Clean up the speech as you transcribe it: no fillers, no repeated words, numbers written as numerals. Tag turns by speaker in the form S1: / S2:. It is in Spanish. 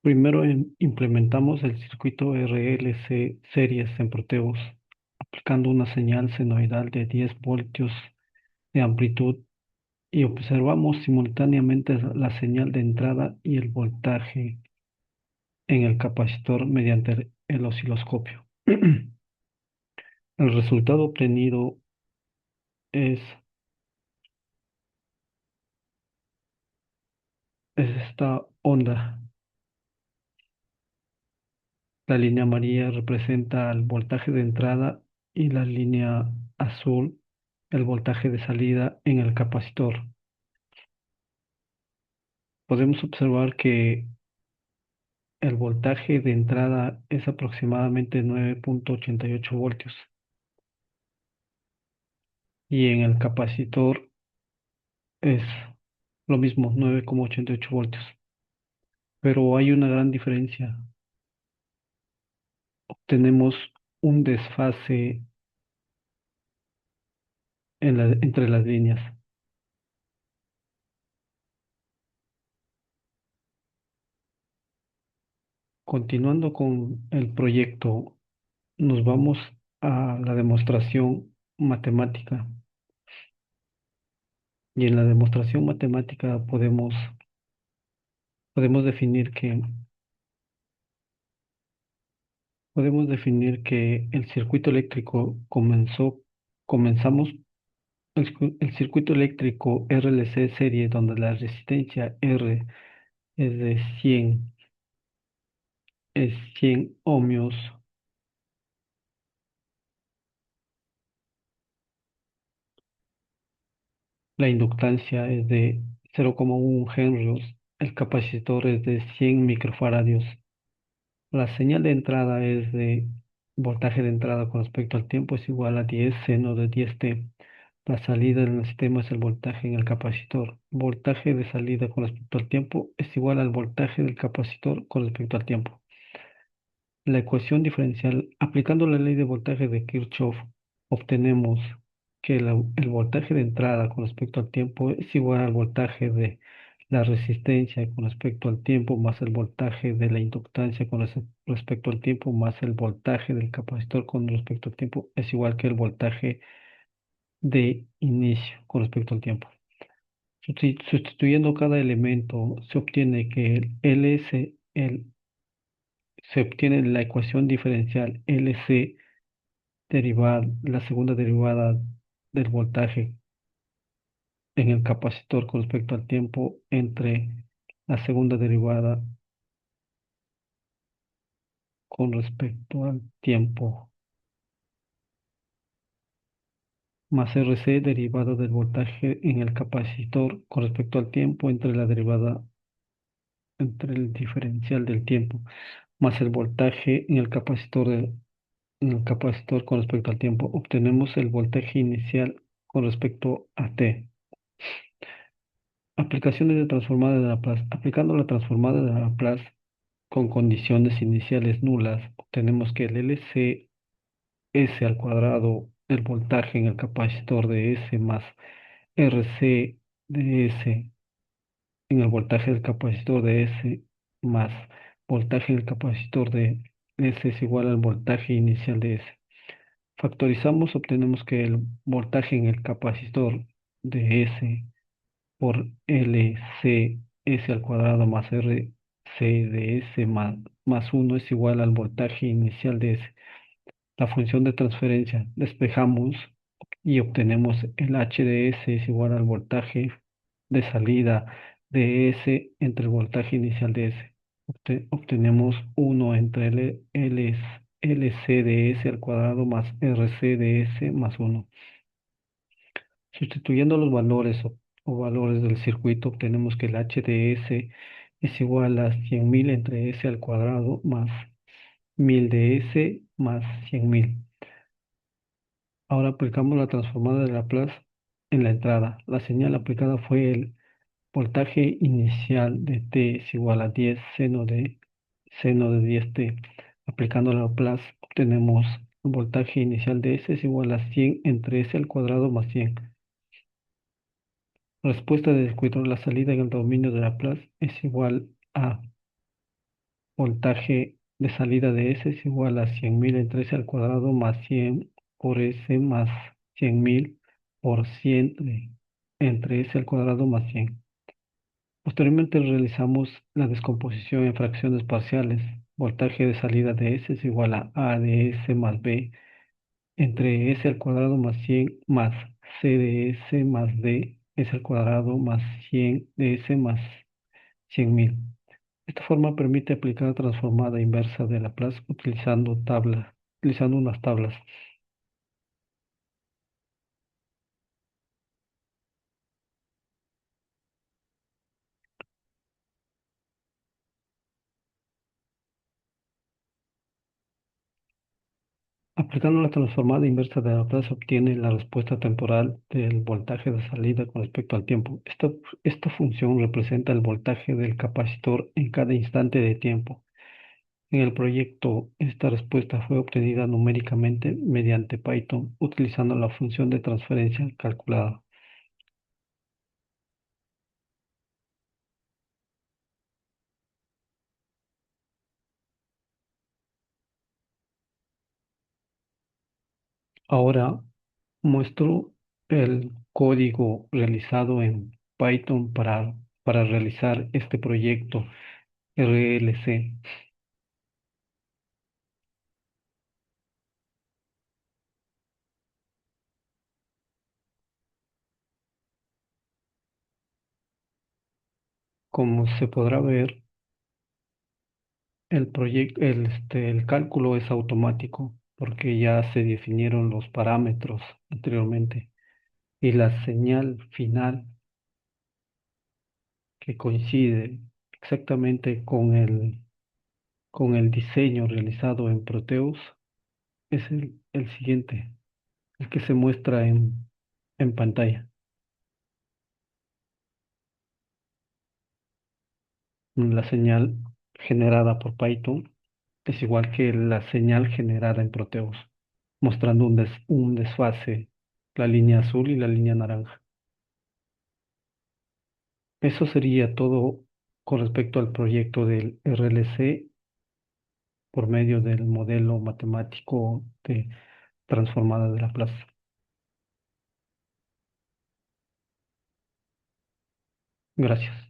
S1: Primero implementamos el circuito RLC series en Proteus, aplicando una señal senoidal de 10 voltios de amplitud y observamos simultáneamente la señal de entrada y el voltaje en el capacitor mediante el osciloscopio. El resultado obtenido es, es esta onda. La línea amarilla representa el voltaje de entrada y la línea azul el voltaje de salida en el capacitor. Podemos observar que el voltaje de entrada es aproximadamente 9,88 voltios y en el capacitor es lo mismo, 9,88 voltios. Pero hay una gran diferencia. Tenemos un desfase entre las líneas. Continuando con el proyecto, nos vamos a la demostración matemática. Y en la demostración matemática podemos definir que podemos definir que el circuito eléctrico comenzamos el circuito eléctrico RLC serie donde la resistencia R es de 100 ohmios, la inductancia es de 0,1 henrios, el capacitor es de 100 microfaradios. La señal de entrada es de voltaje de entrada con respecto al tiempo es igual a 10 seno de 10t. La salida en el sistema es el voltaje en el capacitor. Voltaje de salida con respecto al tiempo es igual al voltaje del capacitor con respecto al tiempo. La ecuación diferencial, aplicando la ley de voltaje de Kirchhoff, obtenemos que el voltaje de entrada con respecto al tiempo es igual al voltaje de la resistencia con respecto al tiempo más el voltaje de la inductancia con respecto al tiempo más el voltaje del capacitor con respecto al tiempo es igual que el voltaje de inicio con respecto al tiempo. Sustituyendo cada elemento, se obtiene que se obtiene la ecuación diferencial LC derivada, la segunda derivada del voltaje en el capacitor con respecto al tiempo entre la segunda derivada con respecto al tiempo más RC derivado del voltaje en el capacitor con respecto al tiempo entre la derivada entre el diferencial del tiempo más el voltaje en el capacitor con respecto al tiempo. Obtenemos el voltaje inicial con respecto a T. Aplicaciones de transformada de Laplace. Aplicando la transformada de Laplace con condiciones iniciales nulas, obtenemos que el LCS al cuadrado del voltaje en el capacitor de S más RC de S en el voltaje del capacitor de S más voltaje en el capacitor de S es igual al voltaje inicial de S. Factorizamos, obtenemos que el voltaje en el capacitor de S por LCS al cuadrado más RC de S más 1 es igual al voltaje inicial de S. La función de transferencia despejamos y obtenemos el H de S es igual al voltaje de salida de S entre el voltaje inicial de S. Obtenemos 1 entre LC de S al cuadrado más RC de S más 1. Sustituyendo los valores o valores del circuito, obtenemos que el H de S es igual a 100.000 entre S al cuadrado más 1000 de S más 100.000. Ahora aplicamos la transformada de Laplace en la entrada. La señal aplicada fue el voltaje inicial de T es igual a 10 seno de 10t. Aplicando la Laplace obtenemos el voltaje inicial de S es igual a 100 entre S al cuadrado más 100. Respuesta de descuidar la salida en el dominio de Laplace es igual a voltaje de salida de S es igual a 100.000 entre S al cuadrado más 100 por S más 100.000 por 100 entre S al cuadrado más 100. Posteriormente realizamos la descomposición en fracciones parciales. Voltaje de salida de S es igual a de S más B entre S al cuadrado más 100 más C de S más D S al cuadrado más 100 de S más 100.000. Esta forma permite aplicar la transformada inversa de Laplace utilizando unas tablas. Aplicando la transformada inversa de Laplace se obtiene la respuesta temporal del voltaje de salida con respecto al tiempo. Esta función representa el voltaje del capacitor en cada instante de tiempo. En el proyecto, esta respuesta fue obtenida numéricamente mediante Python utilizando la función de transferencia calculada. Ahora muestro el código realizado en Python para realizar este proyecto RLC. Como se podrá ver, el cálculo es automático porque ya se definieron los parámetros anteriormente y la señal final que coincide exactamente con el diseño realizado en Proteus es el siguiente, el que se muestra en pantalla. La señal generada por Python es igual que la señal generada en Proteus, mostrando un desfase, la línea azul y la línea naranja. Eso sería todo con respecto al proyecto del RLC por medio del modelo matemático de transformada de Laplace. Gracias.